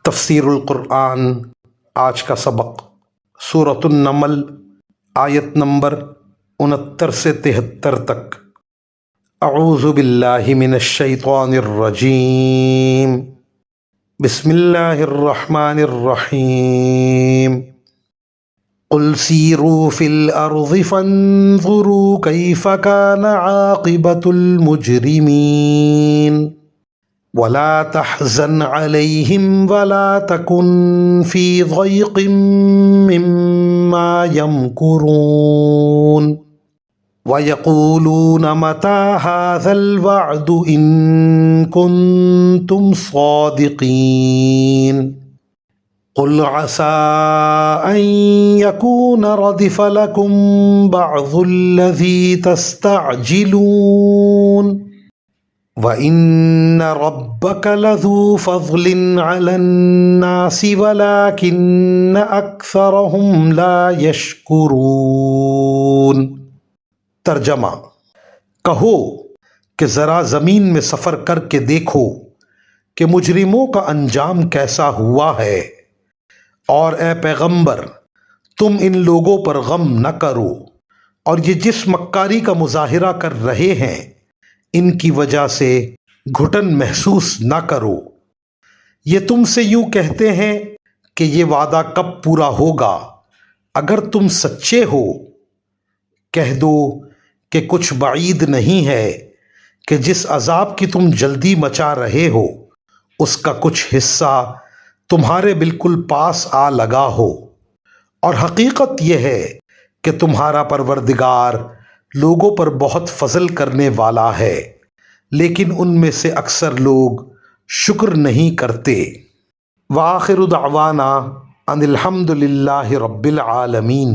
تفسیر القرآن آج کا سبق سورۃ النمل آیت نمبر 69 سے 73 تک۔ اعوذ باللہ من الشیطان الرجیم، بسم اللہ الرحمن الرحیم۔ قل سیروا فی الارض فانظروا کیف کان عاقبۃ المجرمین ولا تحزن علیہم ولا تکن فی ضیق مما یمکرون وَيَقُولُونَ مَتَى هَذَا الْوَعْدُ إِن كُنتُمْ صَادِقِينَ قُلْ عَسَىٰ أَن يَكُونَ رَدِفَ لَكُمْ بَعْضُ الَّذِي تَسْتَعْجِلُونَ وَإِنَّ رَبَّكَ لَذُو فَضْلٍ عَلَى النَّاسِ وَلَكِنَّ أَكْثَرَهُمْ لَا يَشْكُرُونَ۔ ترجمہ: کہو کہ ذرا زمین میں سفر کر کے دیکھو کہ مجرموں کا انجام کیسا ہوا ہے، اور اے پیغمبر تم ان لوگوں پر غم نہ کرو، اور یہ جس مکاری کا مظاہرہ کر رہے ہیں ان کی وجہ سے گھٹن محسوس نہ کرو۔ یہ تم سے یوں کہتے ہیں کہ یہ وعدہ کب پورا ہوگا، اگر تم سچے ہو کہہ دو کہ کچھ بعید نہیں ہے کہ جس عذاب کی تم جلدی مچا رہے ہو اس کا کچھ حصہ تمہارے بالکل پاس آ لگا ہو، اور حقیقت یہ ہے کہ تمہارا پروردگار لوگوں پر بہت فضل کرنے والا ہے، لیکن ان میں سے اکثر لوگ شکر نہیں کرتے۔ وآخر دعوانا ان الحمد للہ رب العالمین۔